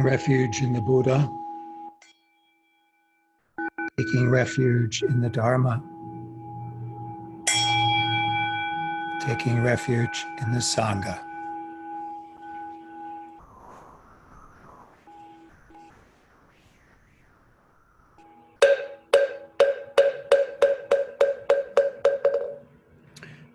Refuge in the Buddha, taking refuge in the Dharma, taking refuge in the Sangha.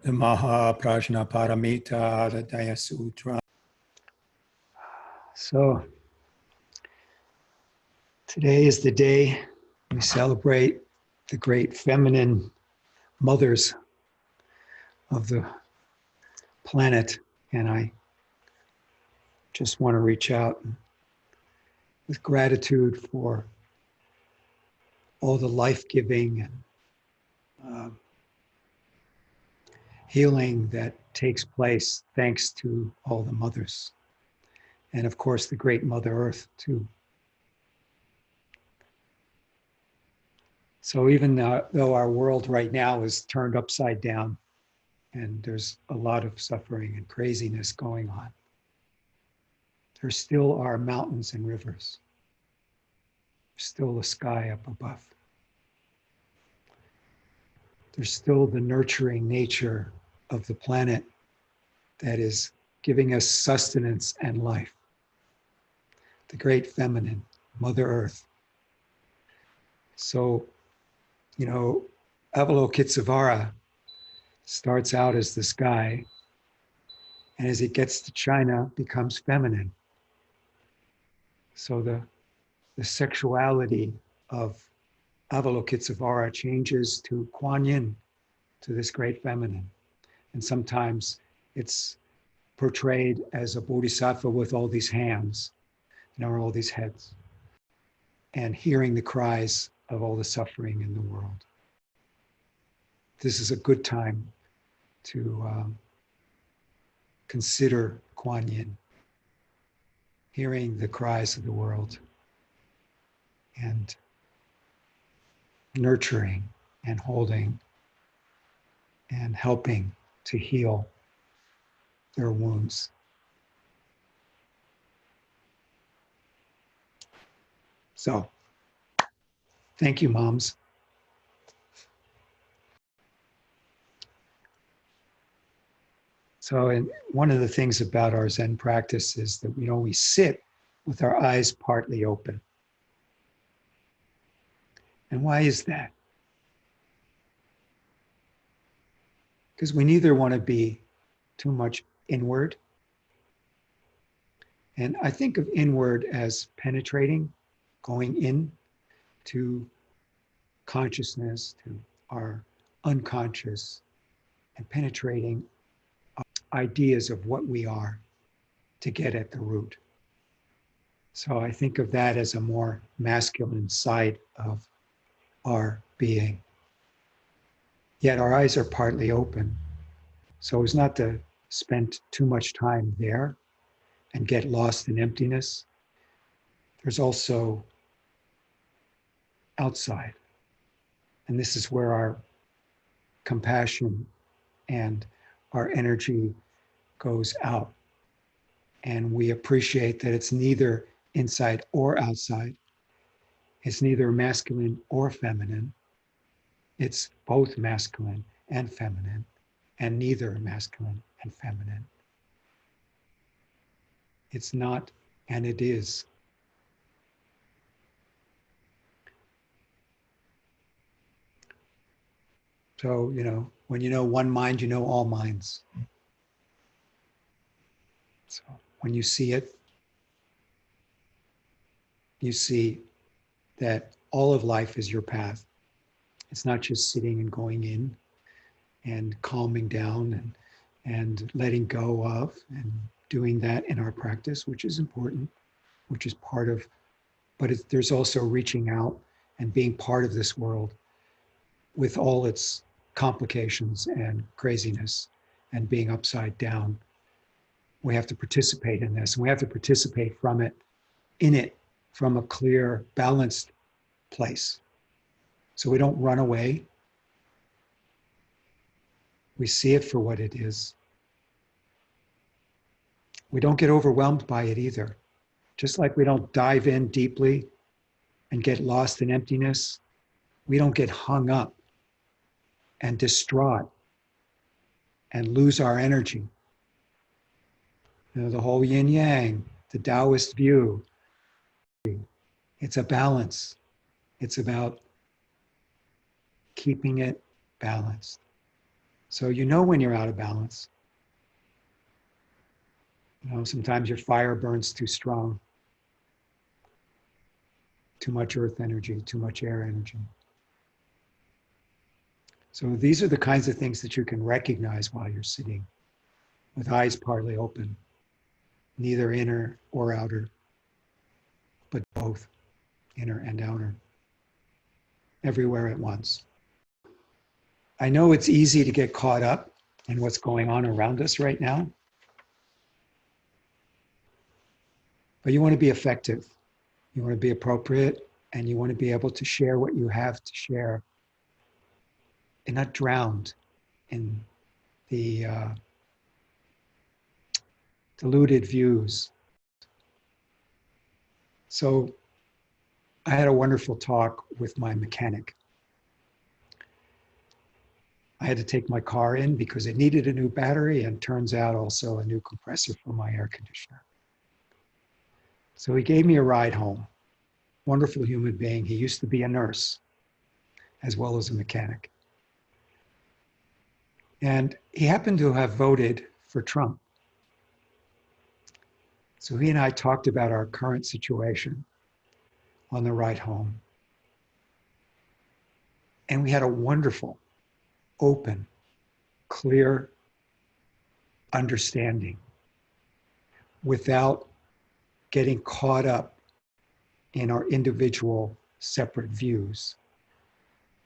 The Maha Prajna Paramita, the Daya Sutra. So, today is the day we celebrate the great feminine mothers of the planet, and I just want to reach out with gratitude for all the life-giving and healing that takes place thanks to all the mothers. And of course, the great Mother Earth too. So even though our world right now is turned upside down and there's a lot of suffering and craziness going on, there still are mountains and rivers. There's still a sky up above. There's still the nurturing nature of the planet that is giving us sustenance and life. The great feminine, Mother Earth. So, Avalokitesvara starts out as the sky, and as it gets to China, becomes feminine. So the sexuality of Avalokitesvara changes to Kuan Yin, to this great feminine. And sometimes it's portrayed as a Bodhisattva with all these hands, all these heads, and hearing the cries of all the suffering in the world. This is a good time to consider Kuan Yin, hearing the cries of the world and nurturing and holding and helping to heal their wounds. So, thank you, moms. So, and one of the things about our Zen practice is that we sit with our eyes partly open. And why is that? Because we neither want to be too much inward. And I think of inward as penetrating, going in to consciousness, to our unconscious, and penetrating ideas of what we are to get at the root. So I think of that as a more masculine side of our being. Yet our eyes are partly open. So it's not to spend too much time there and get lost in emptiness. There's also outside. And this is where our compassion and our energy goes out. And we appreciate that it's neither inside or outside. It's neither masculine or feminine. It's both masculine and feminine, and neither masculine and feminine. It's not, and it is. So, when you know one mind, you know all minds. So when you see it, you see that all of life is your path. It's not just sitting and going in and calming down and letting go of and doing that in our practice, which is important, which is part of, but there's also reaching out and being part of this world with all its complications and craziness and being upside down. We have to participate in this, and we have to participate in it from a clear, balanced place. So we don't run away. We see it for what it is. We don't get overwhelmed by it either. Just like we don't dive in deeply and get lost in emptiness, we don't get hung up and distraught and lose our energy. You know, the whole yin yang, the Taoist view, it's a balance. It's about keeping it balanced. So you know when you're out of balance. You know, sometimes your fire burns too strong, too much earth energy, too much air energy. So these are the kinds of things that you can recognize while you're sitting with eyes partly open, neither inner or outer, but both inner and outer, everywhere at once. I know it's easy to get caught up in what's going on around us right now, but you want to be effective, you want to be appropriate, and you want to be able to share what you have to share and not drowned in the diluted views. So I had a wonderful talk with my mechanic. I had to take my car in because it needed a new battery and turns out also a new compressor for my air conditioner. So he gave me a ride home. Wonderful human being. He used to be a nurse as well as a mechanic. And he happened to have voted for Trump. So he and I talked about our current situation on the ride home. And we had a wonderful, open, clear understanding without getting caught up in our individual separate views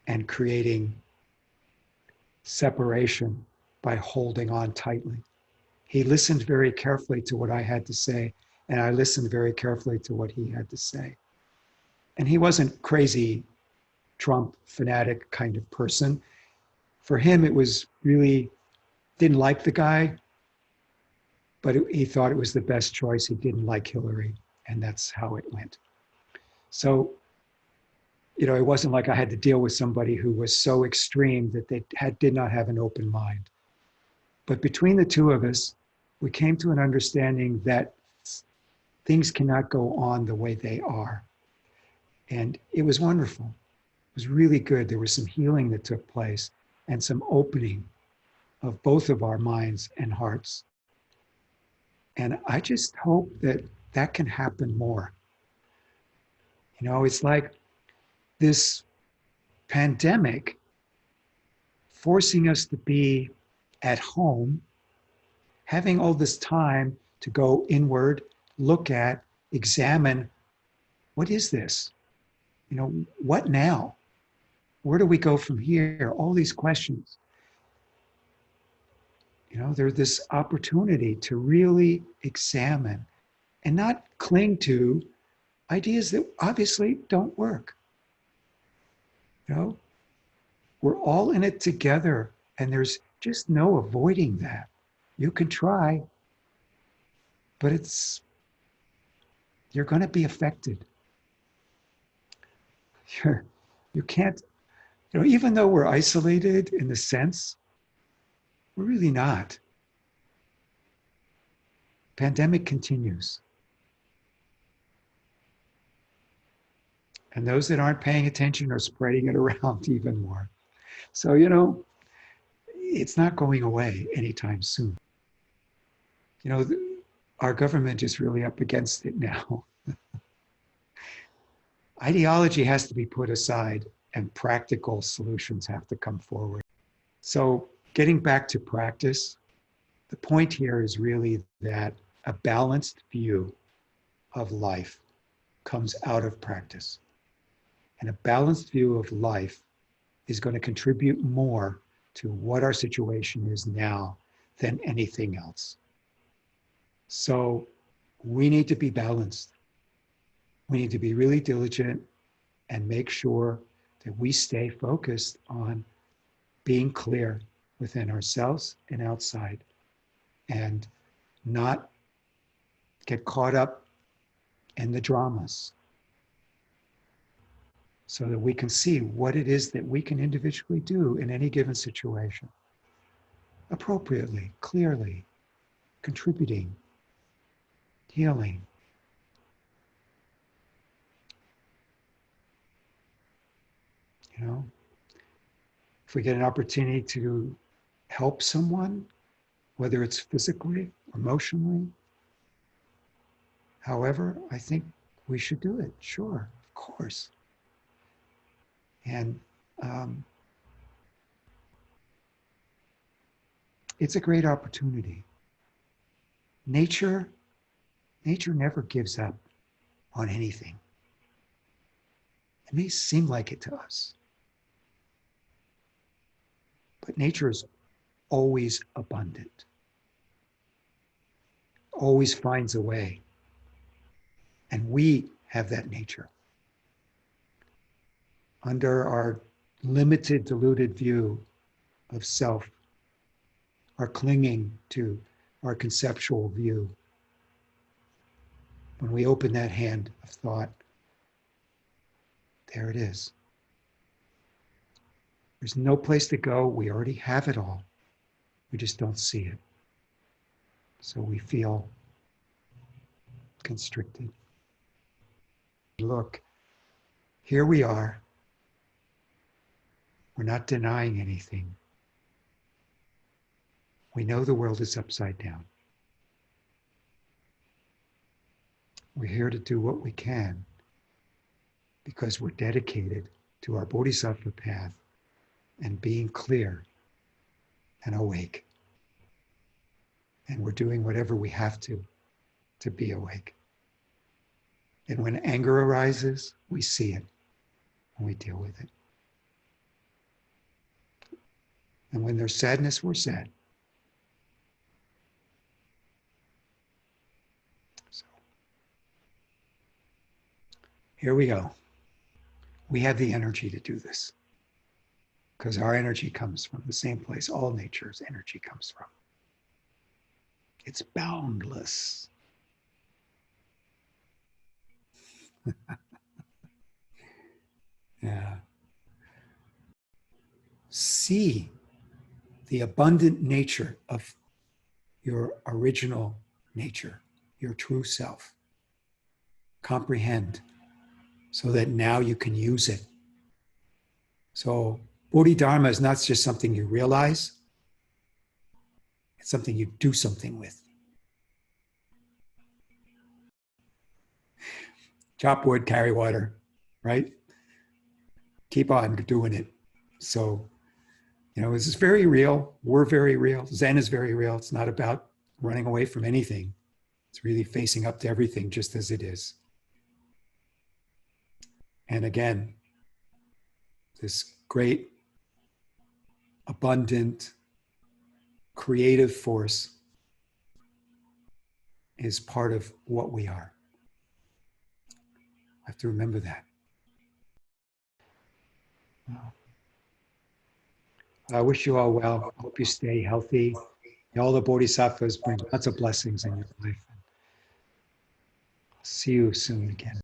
and creating separation by holding on tightly. He listened very carefully to what I had to say, and I listened very carefully to what he had to say. And he wasn't crazy Trump fanatic kind of person. For him, it was really, didn't like the guy, but he thought it was the best choice. He didn't like Hillary, and that's how it went. So, you know, it wasn't like I had to deal with somebody who was so extreme that they did not have an open mind. But between the two of us, we came to an understanding that things cannot go on the way they are. And it was wonderful. It was really good. There was some healing that took place and some opening of both of our minds and hearts. And I just hope that that can happen more. You know, it's like this pandemic forcing us to be at home, having all this time to go inward, look at, examine, what is this? You know, what now? Where do we go from here? All these questions. You know, there's this opportunity to really examine and not cling to ideas that obviously don't work. You know, we're all in it together, and there's just no avoiding that. You can try, but you're going to be affected. You can't, you know, even though we're isolated in the sense, we're really not. Pandemic continues. And those that aren't paying attention are spreading it around even more. So, you know, it's not going away anytime soon. You know, our government is really up against it now. Ideology has to be put aside and practical solutions have to come forward. So getting back to practice, the point here is really that a balanced view of life comes out of practice. And a balanced view of life is going to contribute more to what our situation is now than anything else. So we need to be balanced. We need to be really diligent and make sure that we stay focused on being clear within ourselves and outside and not get caught up and the dramas, so that we can see what it is that we can individually do in any given situation, appropriately, clearly, contributing, healing. You know, if we get an opportunity to help someone, whether it's physically, emotionally, however, I think we should do it. Sure, of course. And it's a great opportunity. Nature never gives up on anything. It may seem like it to us, but nature is always abundant, always finds a way. And we have that nature. Under our limited, diluted view of self, our clinging to our conceptual view, when we open that hand of thought, there it is. There's no place to go. We already have it all. We just don't see it. So we feel constricted. Look, here we are. We're not denying anything. We know the world is upside down. We're here to do what we can because we're dedicated to our Bodhisattva path and being clear and awake. And we're doing whatever we have to be awake. And when anger arises, we see it and we deal with it. And when there's sadness, we're sad. So here we go. We have the energy to do this because our energy comes from the same place all nature's energy comes from. It's boundless. Yeah. See the abundant nature of your original nature, your true self. Comprehend so that now you can use it. So Bodhidharma is not just something you realize, it's something you do something with. Chop wood, carry water, right? Keep on doing it. So, this is very real. We're very real. Zen is very real. It's not about running away from anything. It's really facing up to everything just as it is. And again, this great, abundant, creative force is part of what we are. I have to remember that. I wish you all well. I hope you stay healthy. All the Bodhisattvas bring lots of blessings in your life. See you soon again.